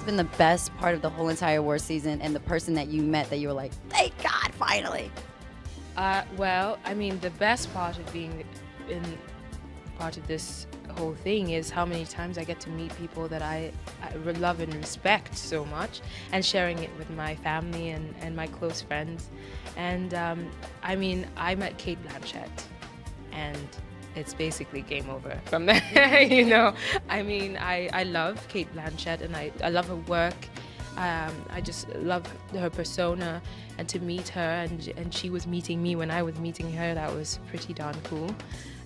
been the best part of the whole entire award season, and the person that you met that you were like, thank God, finally? Well, I mean, the best part of being in part of this whole thing is how many times I get to meet people that I love and respect so much, and sharing it with my family and my close friends. And I mean, I met Kate Blanchett, and it's basically game over from there. You know, I mean, I love Kate Blanchett, and I love her work. I just love her persona, and to meet her, and she was meeting me when I was meeting her, that was pretty darn cool.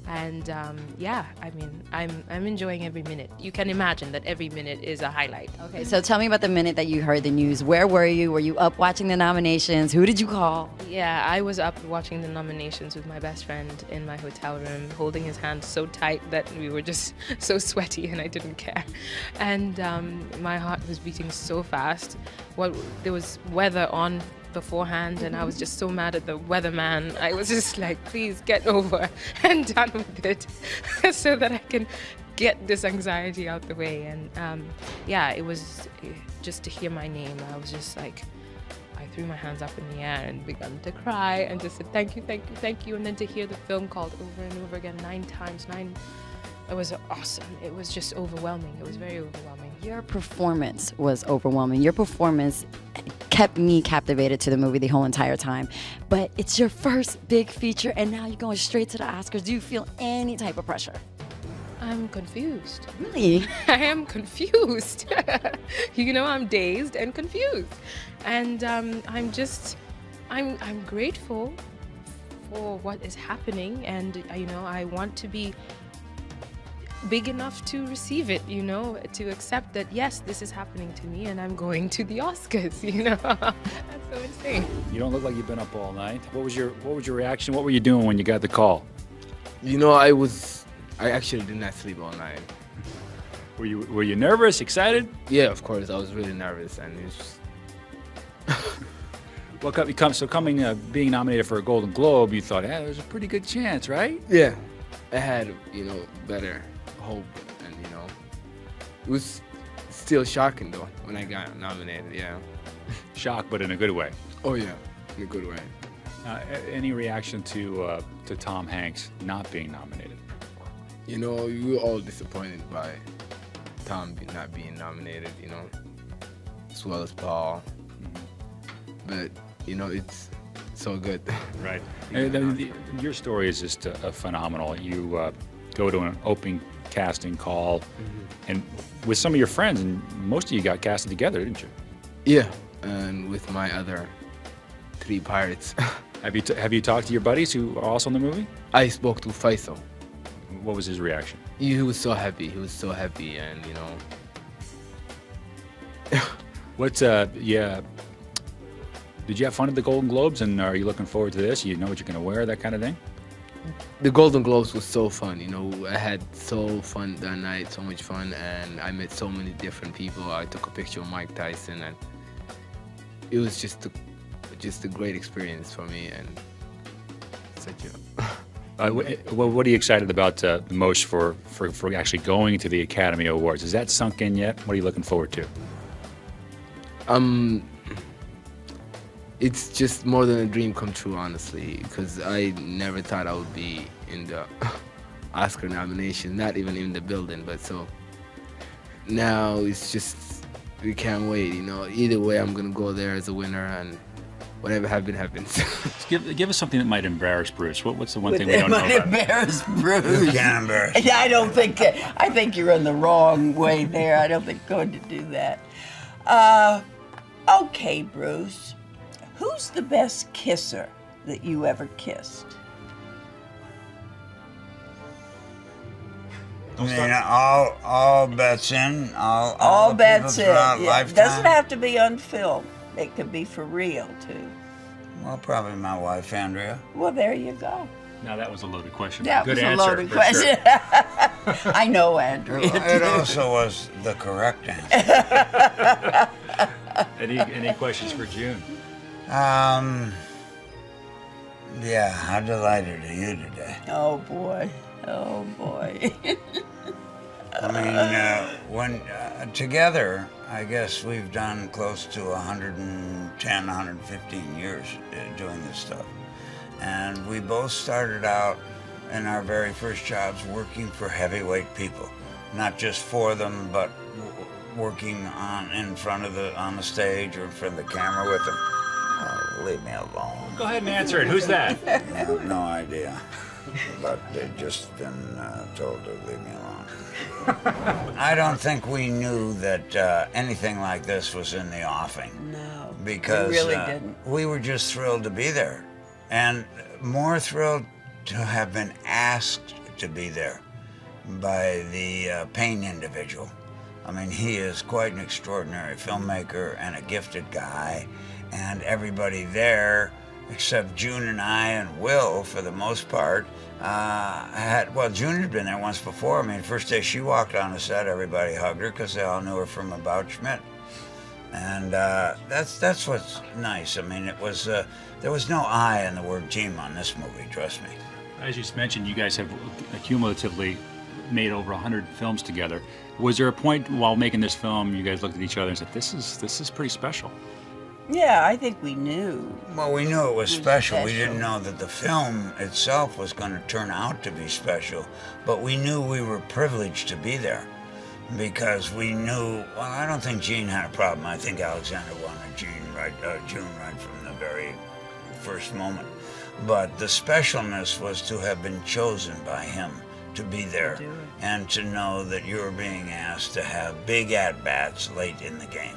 And yeah, I mean, I'm enjoying every minute. You can imagine that every minute is a highlight. Okay, so tell me about the minute that you heard the news. Where were you? Were you up watching the nominations? Who did you call? Yeah, I was up watching the nominations with my best friend in my hotel room, holding his hand so tight that we were just so sweaty, and I didn't care. And my heart was beating so fast. Well, there was weather on beforehand, and I was just so mad at the weatherman. I was just like, please get over and done with it so that I can get this anxiety out the way. And yeah, it was just to hear my name, I was just like, I threw my hands up in the air and began to cry and just said thank you, thank you, thank you. And then to hear the film called over and over again 9 times, it was awesome. It was just overwhelming. It was very overwhelming. Your performance was overwhelming. Your performance kept me captivated to the movie the whole entire time. But it's your first big feature, and now you're going straight to the Oscars. Do you feel any type of pressure? I'm confused. Really? I am confused. You know, I'm dazed and confused. And I'm grateful for what is happening, and you know, I want to be big enough to receive it, you know, to accept that yes, this is happening to me and I'm going to the Oscars, you know. That's so insane. You don't look like you've been up all night. What was your reaction? What were you doing when you got the call? You know, I actually did not sleep all night. Were you nervous, excited? Yeah, of course, I was really nervous, and it's just Well, being nominated for a Golden Globe, you thought, there's a pretty good chance, right? yeah, I had, you know, better hope, and you know, it was still shocking though when I got nominated. Yeah. Shock, but in a good way. Oh yeah, in a good way. Any reaction to Tom Hanks not being nominated? You know, we were all disappointed by Tom not being nominated, you know, as well as Paul. But you know, it's so good. Right. Your story is just phenomenal. You go to an open casting call, and with some of your friends, and most of you got casted together, didn't you? Yeah, and with my other 3 pirates. Have you talked to your buddies who are also in the movie? I spoke to Faisal. What was his reaction? He was so happy. He was so happy, and you know. Yeah. Did you have fun at the Golden Globes, and are you looking forward to this? You know what you're going to wear, that kind of thing? The Golden Globes was so fun, you know. I had so fun that night, so much fun, and I met so many different people. I took a picture of Mike Tyson, and it was just a great experience for me, and such a. What are you excited about the most for actually going to the Academy Awards? Is that sunk in yet? What are you looking forward to? It's just more than a dream come true, honestly, because I never thought I would be in the Oscar nomination, not even in the building. But so now it's just, we can't wait, you know. Either way, I'm gonna go there as a winner, and whatever happens. Give us something that might embarrass Bruce. What's the one thing we don't know about? Embarrass Bruce. You can't embarrass. I don't think. I think you're in the wrong way there. I don't think going to do that. Okay, Bruce. Who's the best kisser that you ever kissed? I mean, all bets in. All bets in. Yeah. It doesn't have to be on film. It could be for real, too. Well, probably my wife, Andrea. Well, there you go. Now, that was a loaded question. That Good was answer, a loaded for question. Sure. I know, Andrea. It also was the correct answer. Any questions for June? Yeah, how delighted are you today? Oh, boy. Oh, boy. I mean, when together, I guess we've done close to 110, 115 years doing this stuff. And we both started out in our very first jobs working for heavyweight people. Not just for them, but working on the stage or in front of the camera with them. Oh, leave me alone. Go ahead and answer it. Who's that? No idea. But they've just been told to leave me alone. I don't think we knew that anything like this was in the offing. No, Because we really didn't. we were just thrilled to be there. And more thrilled to have been asked to be there by the Payne individual. I mean, he is quite an extraordinary filmmaker and a gifted guy. And everybody there, except June and I and Will, for the most part, June had been there once before. I mean, first day she walked on the set, everybody hugged her because they all knew her from About Schmidt. And that's what's nice. I mean, there was no I in the word team on this movie, trust me. As you just mentioned, you guys have cumulatively made over 100 films together. Was there a point while making this film you guys looked at each other and said, this is pretty special? Yeah, I think we knew. Well, we knew it was special. We didn't know that the film itself was going to turn out to be special, but we knew we were privileged to be there because we knew, well, I don't think Gene had a problem. I think Alexander wanted June right from the very first moment. But the specialness was to have been chosen by him to be there and to know that you were being asked to have big at-bats late in the game.